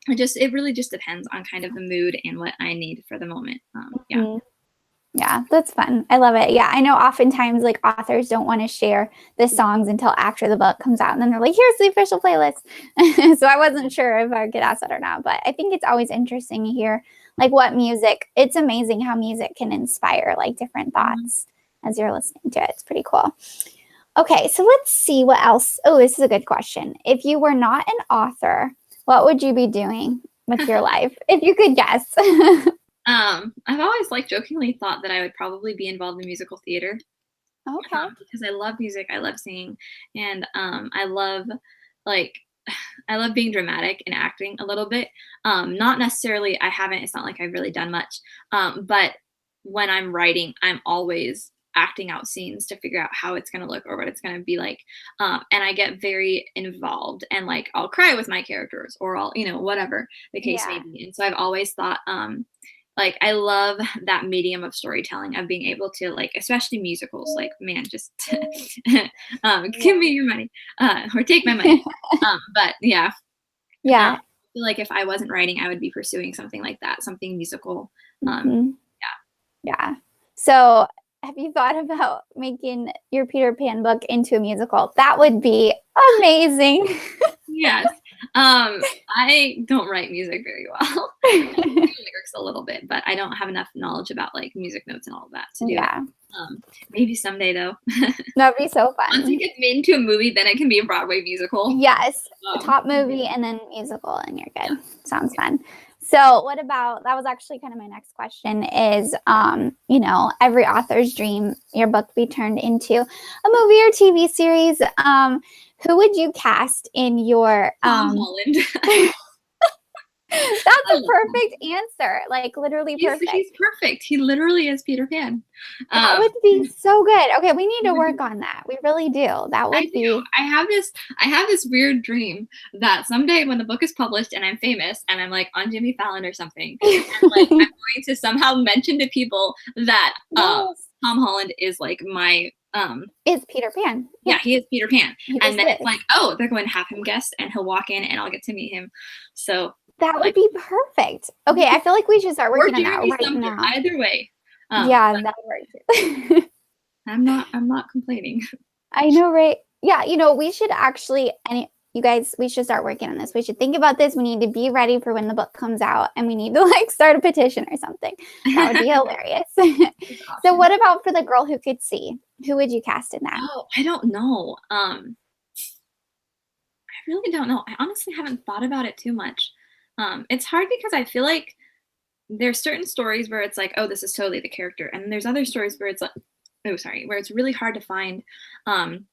It really just depends on kind of the mood and what I need for the moment. Yeah. Mhm. Yeah, that's fun. I love it. Yeah, I know oftentimes like authors don't want to share the songs until after the book comes out. And then they're like, here's the official playlist. So I wasn't sure if I could ask that or not. But I think it's always interesting to hear like what music, it's amazing how music can inspire like different Mhm. thoughts as you're listening to it. It's pretty cool. Okay, so let's see what else. Oh, this is a good question. If you were not an author, what would you be doing with your life? If you could guess. I've always like jokingly thought that I would probably be involved in musical theater, Okay. because I love music, I love singing, and I love like I love being dramatic and acting a little bit. Not necessarily, I haven't. It's not like I've really done much. But when I'm writing, I'm always acting out scenes to figure out how it's going to look or what it's going to be like. And I get very involved, and like I'll cry with my characters, or I'll, whatever the case may Yeah. be. And so I've always thought, like I love that medium of storytelling, of being able to, like, especially musicals, like, man, just give me your money, or take my money. But yeah, I Yeah. feel like if I wasn't writing, I would be pursuing something like that, something musical. Hmm. Yeah. Yeah. So, have you thought about making your Peter Pan book into a musical? That would be amazing. Yes. I don't write music very well. I can do lyrics a little bit, but I don't have enough knowledge about like music notes and all of that to do it. Yeah. Maybe someday though. That'd be so Once it fun. gets made into a movie, then it can be a Broadway musical. Yes, a Um, top movie and then musical, and you're good. Sounds fun. So, what about that was actually kind of my next question is every author's dream your book be turned into a movie or TV series. Who would you cast in your Tom Holland. That's I a love Tom. perfect answer. Like literally He's perfect. perfect. He literally is Peter Pan. That Um, would be so good. Okay, we need to work on that. We really do. That I would do. be I have this weird dream that someday when the book is published and I'm famous and I'm like on Jimmy Fallon or something, and like I'm going to somehow mention to people that yes. Tom Holland is like my Is Peter Pan. yeah, Yeah, he is Peter Pan. he And just then it's like, is. oh, they're going to have him guest and he'll walk in and I'll get to meet him. So That would like, be perfect. Okay, I feel like we should start or working on that Jeremy right Sumter. now. Either way. Yeah, But that would work. I'm not complaining. I know, right? Yeah, we should actually, and you guys, we should start working on this. We should think about this. We need to be ready for when the book comes out, and we need to like start a petition or something. That would be hilarious. It's So, awesome. what about for the girl who could see? Who would you cast in that? Oh, I don't know. I really don't know. I honestly haven't thought about it too much. It's hard because I feel like there's certain stories where it's like, oh, this is totally the character, and there's other stories where it's like, oh, sorry, where it's really hard to find um,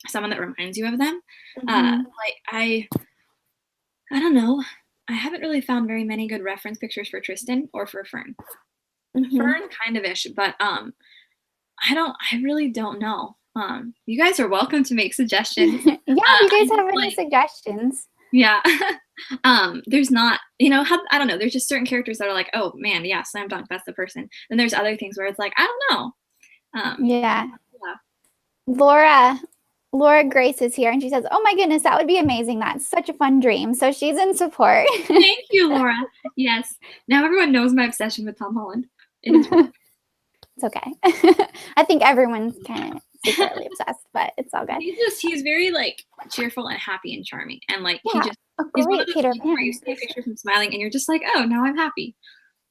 someone that reminds you of them. Hmm. Like I don't know. I haven't really found very many good reference pictures for Tristan or for Fern. Hmm. Fern kind of ish, but I really don't know. You guys are welcome to make suggestions. Yeah, if you I guys just have any like suggestions. Yeah. There's not, I don't know. There's just certain characters that are like, oh man, yeah, slam dunk, that's the person. Then there's other things where it's like, I don't know. Yeah. Yeah. Laura, Laura Grace is here and she says, "Oh my goodness, that would be amazing. That's such a fun dream." So she's in support. Thank you, Laura. Yes. Now everyone knows my obsession with Tom Holland. It is real. It's okay. I think everyone's kind of secretly obsessed, but it's all good. He's very like cheerful and happy and charming. And like Yeah, a he's one of great those Peter people where you Pan. see a picture of him smiling and you're just like, oh, now I'm happy.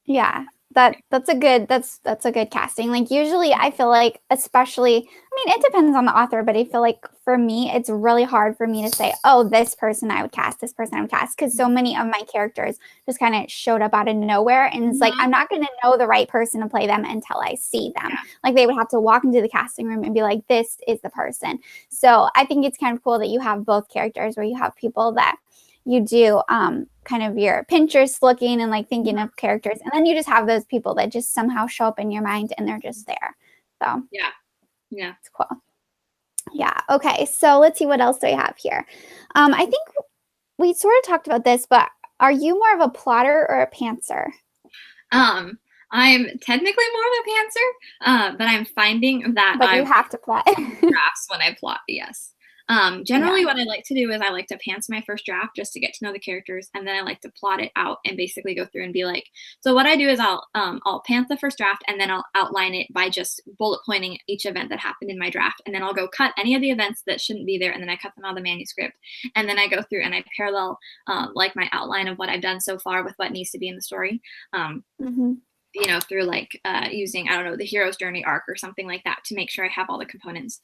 Yeah, that's a good that's a good casting. Like usually I feel like especially I mean it depends on the author, but I feel like for me it's really hard for me to say, "Oh, this person I would cast, this person I would cast," because so many of my characters just kind of showed up out of nowhere and it's like Mhm. I'm not going to know the right person to play them until I see them. Yeah. Like they would have to walk into the casting room and be like, "This is the person." So, I think it's kind of cool that you have both characters where you have people that you do kind of your Pinterest looking and like thinking of characters. And then you just have those people that just somehow show up in your mind and they're just there. So Yeah. Yeah. it's cool. Yeah. Okay. So let's see what else do I have here. I think we sort of talked about this, but are you more of a plotter or a pantser? Um, I'm technically more of a pantser, but I'm finding that But you I have to plot. drafts when I plot, yes. Generally, Yeah. what I like to do is I like to pants my first draft just to get to know the characters, and then I like to plot it out and basically go through and be like. So what I do is I'll pant the first draft, and then I'll outline it by just bullet pointing each event that happened in my draft, and then I'll go cut any of the events that shouldn't be there, and then I cut them out of the manuscript, and then I go through and I parallel like my outline of what I've done so far with what needs to be in the story. Um, Hmm. through like using, I don't know, the hero's journey arc or something like that to make sure I have all the components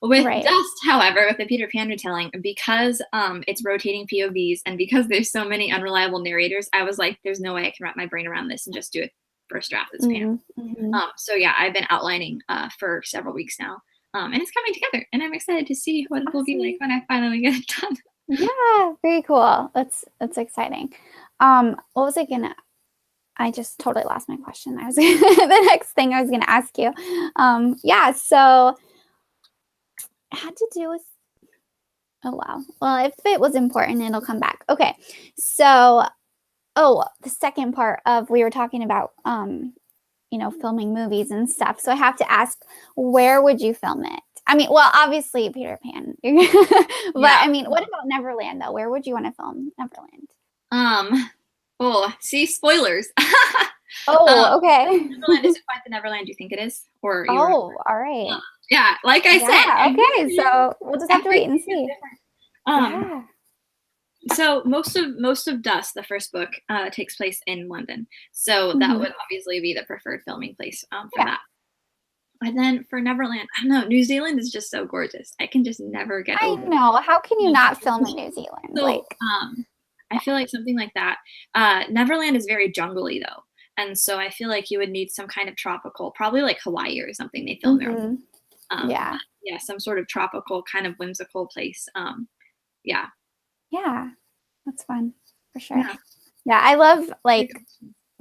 With Right. Dust, however, with the Peter Pan retelling, because it's rotating POVs and because there's so many unreliable narrators, I was like, there's no way I can wrap my brain around this and just do it first draft as Pan. Mm-hmm. So yeah, I've been outlining for several weeks now, and it's coming together, and I'm excited to see what it will be like Awesome. when I finally get it done. Yeah, very cool. That's exciting. What was I gonna? I just totally lost my question. I was the next thing I was gonna ask you. Yeah, so it had to do with. Oh wow. Well, if it was important, it'll come back. Okay, so the second part of we were talking about filming movies and stuff. So I have to ask, where would you film it? I mean, well, obviously Peter Pan. But Yeah. I mean, what about Neverland though? Where would you want to film Neverland? Oh, see, spoilers. Oh, okay. Neverland isn't quite the Neverland you think it is, or you were. Oh, all right. Yeah, like I said, Yeah, okay. So we'll just have to wait and everything is see. different. Um, Yeah. so most of Dust, the first book, takes place in London. So that Hmm. would obviously be the preferred filming place for Yeah. that. And then for Neverland, I don't know. New Zealand is just so gorgeous. I can just never get I over it. know. How can you not film in New Zealand? So Like, I feel like something like that. Neverland is very jungly though, and so I feel like you would need some kind of tropical, probably like Hawaii or something. They film there. hmm But yeah. yeah, some sort of tropical, kind of whimsical place. Yeah, Yeah. That's fun for sure. yeah. Yeah, I love like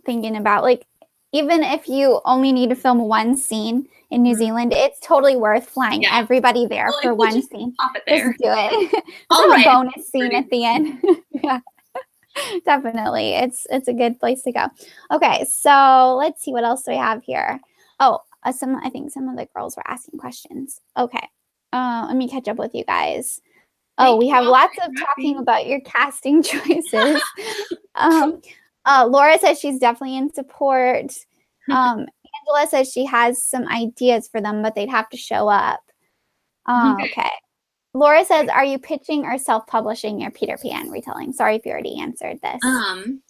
thinking about like even if you only need to film one scene in New Mhm. Zealand, it's totally worth flying Yeah. everybody there Well, for we'll one just scene. pop it Just there. do it. Just I'll have a write it. bonus scene at the end. Yeah, definitely. It's a good place to go. Okay, so let's see what else do we have here. Oh, I think some of the girls were asking questions. Okay. Let me catch up with you guys. Oh, Thank we you have all lots for of talking interacting. about your casting choices. Um, Laura says she's definitely in support. Angela says she has some ideas for them, but they'd have to show up. Okay. Okay. Laura says, are you pitching or self-publishing your Peter Pan retelling? Sorry if you already answered this. Um,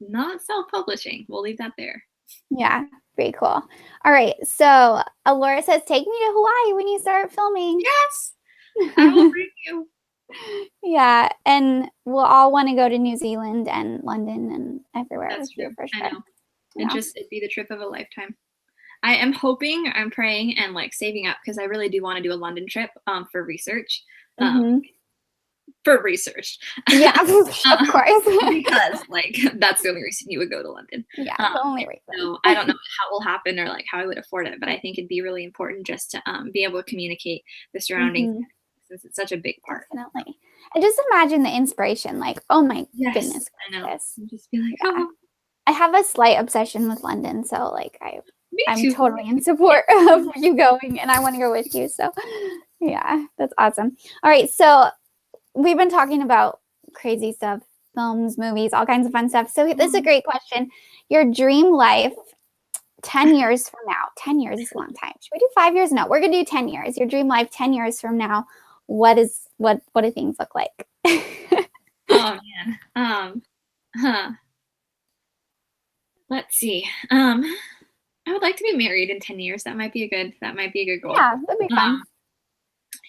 not self-publishing. We'll leave that there. Yeah, pretty cool. All right. So Laura says, take me to Hawaii when you start filming. Yes, I will bring you. Yeah, and we'll all want to go to New Zealand and London and everywhere That's with you true. for I sure. know. Yeah. It'd be the trip of a lifetime. I am hoping, I'm praying, and like saving up because I really do want to do a London trip for research. Um, Hmm. for research. Yeah, Um, of course. because like that's the only reason you would go to London. Yeah, Um, the only reason. so I don't know how it will happen or like how I would afford it, but I think it'd be really important just to be able to communicate the surroundings Hmm. since it's such a big part. Definitely. And just imagine the inspiration. Like, oh my Yes, goodness I know. gracious. And just be like, Yeah. oh, I have a slight obsession with London, so like me I'm too. totally in support of you going and I want to go with you. So yeah, that's awesome. All right, so we've been talking about crazy stuff, films, movies, all kinds of fun stuff. So this is a great question. Your dream life 10 years from now. 10 years is a long time. Should we do 5 years? No, we're gonna do 10 years. Your dream life 10 years from now. What do things look like? Oh man. Huh. Let's see. I would like to be married in 10 years. That might be a good goal. Yeah, that'd be fun.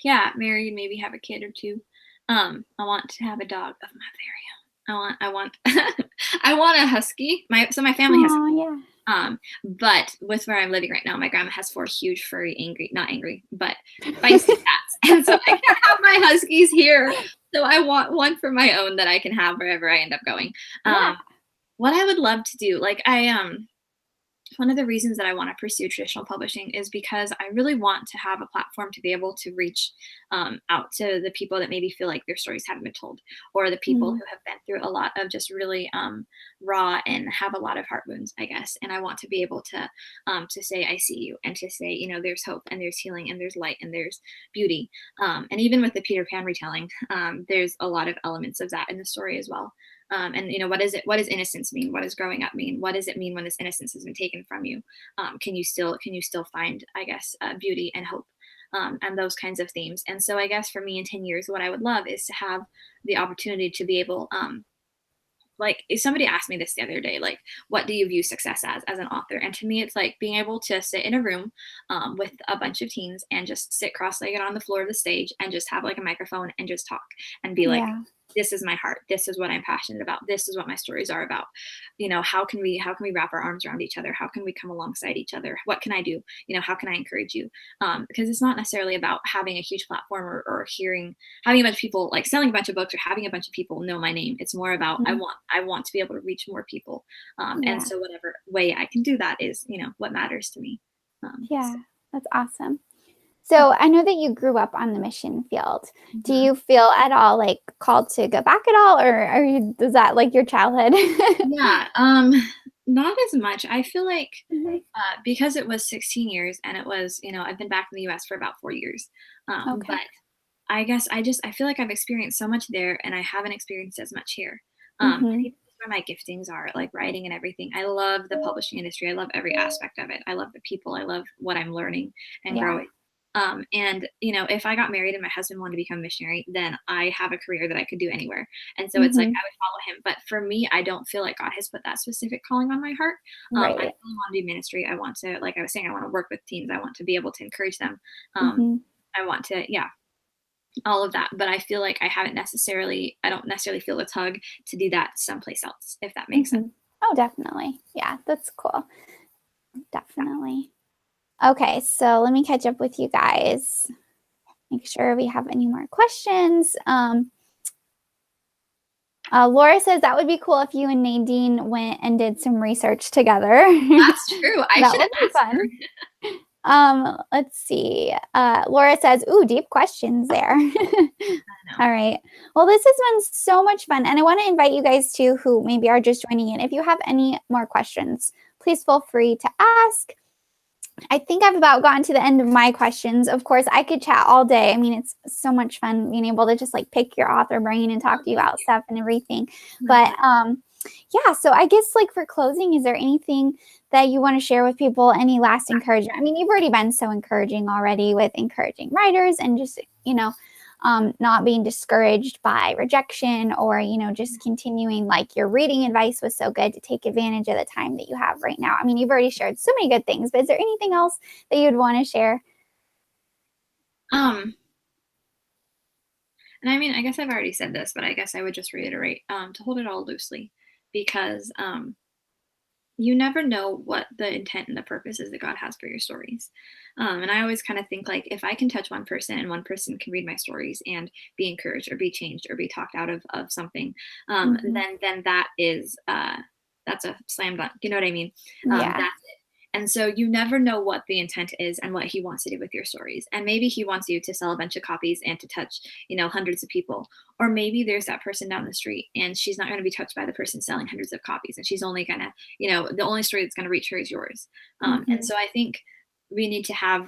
Yeah, married, maybe have a kid or two. I want to have a dog of my very own. I want I want a husky. My family has, Oh yeah. but with where I'm living right now, my grandma has 4 huge furry not angry, but feisty cats. And so I can't have my huskies here. So I want one for my own that I can have wherever I end up going. Yeah. What I would love to do, like one of the reasons that I want to pursue traditional publishing is because I really want to have a platform to be able to reach out to the people that maybe feel like their stories haven't been told, or the people Mm. who have been through a lot of just really raw and have a lot of heart wounds, I guess. And I want to be able to say, I see you, and to say, there's hope and there's healing and there's light and there's beauty. And even with the Peter Pan retelling, there's a lot of elements of that in the story as well. And what does innocence mean? What does growing up mean? What does it mean when this innocence has been taken from you? Can you still find, I guess, beauty and hope, and those kinds of themes? And so I guess for me in 10 years, what I would love is to have the opportunity to be able like if somebody asked me this the other day, like, what do you view success as an author? And to me, it's like being able to sit in a room with a bunch of teens and just sit cross-legged on the floor of the stage and just have like a microphone and just talk and be like, Yeah. this is my heart. This is what I'm passionate about. This is what my stories are about. How can we wrap our arms around each other? How can we come alongside each other? What can I do? How can I encourage you? Because it's not necessarily about having a huge platform or having a bunch of people like selling a bunch of books or having a bunch of people know my name. It's more about I Mhm. want to be able to reach more people. And Yeah. so whatever way I can do that is, what matters to me. So, Yeah. That's awesome. So I know that you grew up on the mission field. Do mhm. you feel at all like called to go back at all, or is that like your childhood? Yeah, not as much. I feel like Mhm. because it was 16 years and it was, I've been back in the US for about 4 years. But Okay. I guess I feel like I've experienced so much there and I haven't experienced as much here. And Mhm. even where my giftings are, like writing and everything. I love the publishing industry. I love every aspect of it. I love the people. I love what I'm learning and Yeah. growing. And if I got married and my husband wanted to become a missionary, then I have a career that I could do anywhere. And so it's like Mhm. I would follow him. But for me, I don't feel like God has put that specific calling on my heart. I Right. really want to do ministry. I want to, like I was saying, I want to work with teens. I want to be able to encourage them. Um, Mhm. I want to, yeah, all of that. But I don't necessarily feel a tug to do that someplace else, if that makes sense. Mhm. Oh, definitely. Yeah, that's cool. Definitely. Okay, so let me catch up with you guys. Make sure we have any more questions. Laura says that would be cool if you and Nadine went and did some research together. That's true. I That should would have be asked her. fun. Let's see. Laura says, "Ooh, deep questions there." I know. All right. Well, this has been so much fun, and I want to invite you guys too, who maybe are just joining in. If you have any more questions, please feel free to ask. I think I've about gotten to the end of my questions. Of course, I could chat all day. I mean, it's so much fun being able to just like pick your author brain and Oh, talk to you thank about you. stuff and everything. My But pleasure. yeah, so I guess like for closing, is there anything that you want to share with people? Any last encouragement? I mean, you've already been so encouraging already with encouraging writers and just, not being discouraged by rejection or, just continuing like your reading advice was so good to take advantage of the time that you have right now. I mean, you've already shared so many good things, but is there anything else that you'd want to share? Um, and I mean, I guess I've already said this, but I guess I would just reiterate, to hold it all loosely because you never know what the intent and the purpose is that God has for your stories. And I always kind of think like if I can touch one person and one person can read my stories and be encouraged or be changed or be talked out of something, Hmm. then that's a slam dunk. You know what I mean? Yeah. That's it. And so you never know what the intent is and what he wants to do with your stories. And maybe he wants you to sell a bunch of copies and to touch, hundreds of people. Or maybe there's that person down the street and she's not going to be touched by the person selling hundreds of copies and she's only going to the only story that's going to reach her is yours. And Hmm. so I think we need to have,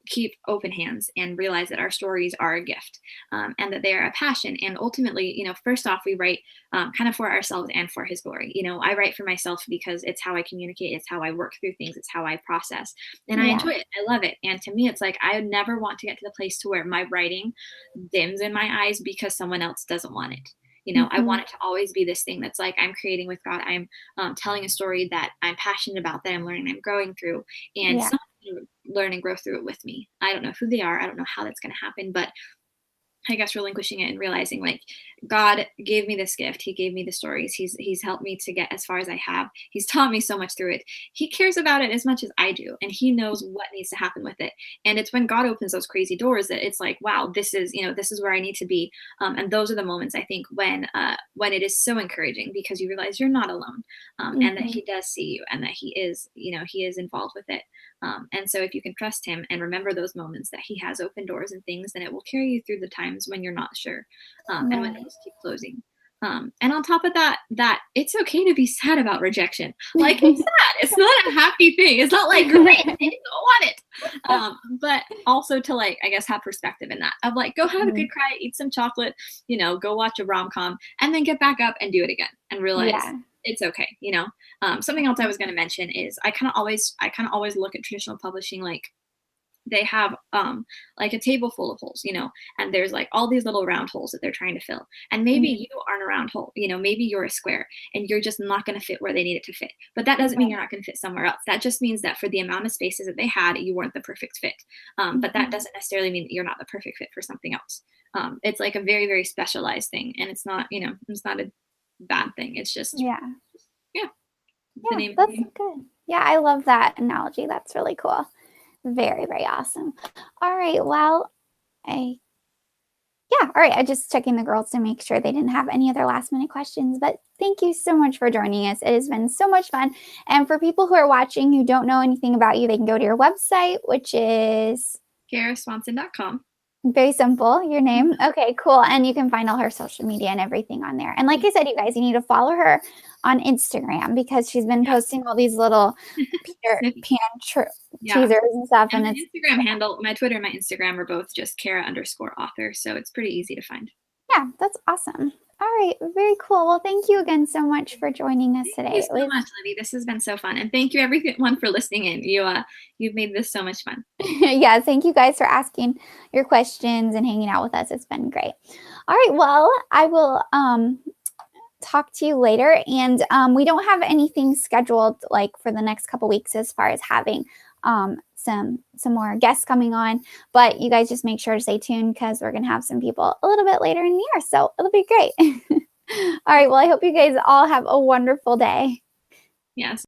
keep open hands and realize that our stories are a gift, and that they are a passion. And ultimately, first off, we write kind of for ourselves and for his glory. I write for myself because it's how I communicate, it's how I work through things, it's how I process. And I Yeah. enjoy it. I love it. And to me, it's like I would never want to get to the place to where my writing dims in my eyes because someone else doesn't want it. I Hmm. want it to always be this thing that's like I'm creating with God. I'm telling a story that I'm passionate about, that I'm learning, I'm growing through, and Yeah. someone's going to learn and grow through it with me. I don't know who they are. I don't know how that's going to happen, but I guess relinquishing it and realizing like God gave me this gift. He gave me the stories. He's helped me to get as far as I have. He's taught me so much through it. He cares about it as much as I do, and he knows what needs to happen with it. And it's when God opens those crazy doors that it's like, wow, this is where I need to be. And those are the moments I think when it is so encouraging because you realize you're not alone, and that Hmm. He does see you, and that He is involved with it. And so if you can trust him and remember those moments that he has opened doors and things, then it will carry you through the times when you're not sure, and when Right. things keep closing. And on top of that it's okay to be sad about rejection. Like it's sad. It's not a happy thing. It's not like great, I didn't want it. But also to like, I guess, have perspective in that of like, go have a Mhm. good cry, eat some chocolate, go watch a rom-com, and then get back up and do it again and realize Yeah. it's okay. Something else I was going to mention is I kind of always look at traditional publishing like they have like a table full of holes, and there's like all these little round holes that they're trying to fill. And maybe Mhm. you aren't a round hole, maybe you're a square and you're just not going to fit where they need it to fit. But that doesn't mean Right. you're not going to fit somewhere else. That just means that for the amount of spaces that they had, you weren't the perfect fit. But that Mhm. doesn't necessarily mean that you're not the perfect fit for something else. It's like a very, very specialized thing. And it's not a bad thing. It's just, Yeah. yeah, the Yeah, name of the that's game. good. Yeah, I love that analogy. That's really cool. Very, very awesome. All right. Well, I yeah, all right. I just checking the girls to make sure they didn't have any other last minute questions. But thank you so much for joining us. It has been so much fun. And for people who are watching who don't know anything about you, they can go to your website, which is KaraSwanson.com. very simple, your name. Okay, cool. And you can find all her social media and everything on there. And like I said, you guys, you need to follow her on Instagram because she's been Yes. posting all these little Peter Snippy. Pan Yeah. teasers and stuff. And And my it's Instagram handle, my Twitter and my Instagram are both just Kara_author. So it's pretty easy to find. yeah, that's awesome. All right, very cool. Well, thank you again so much for joining us Thank you today. It so was much, Libby. This has been so fun. And thank you everyone for listening in. You've made this so much fun. yeah, thank you guys for asking your questions and hanging out with us. It's been great. All right, well, I will talk to you later. And we don't have anything scheduled like for the next couple weeks as far as having some more guests coming on. But you guys just make sure to stay tuned because we're gonna have some people a little bit later in the year. So it'll be great. All right. Well, I hope you guys all have a wonderful day. Yes.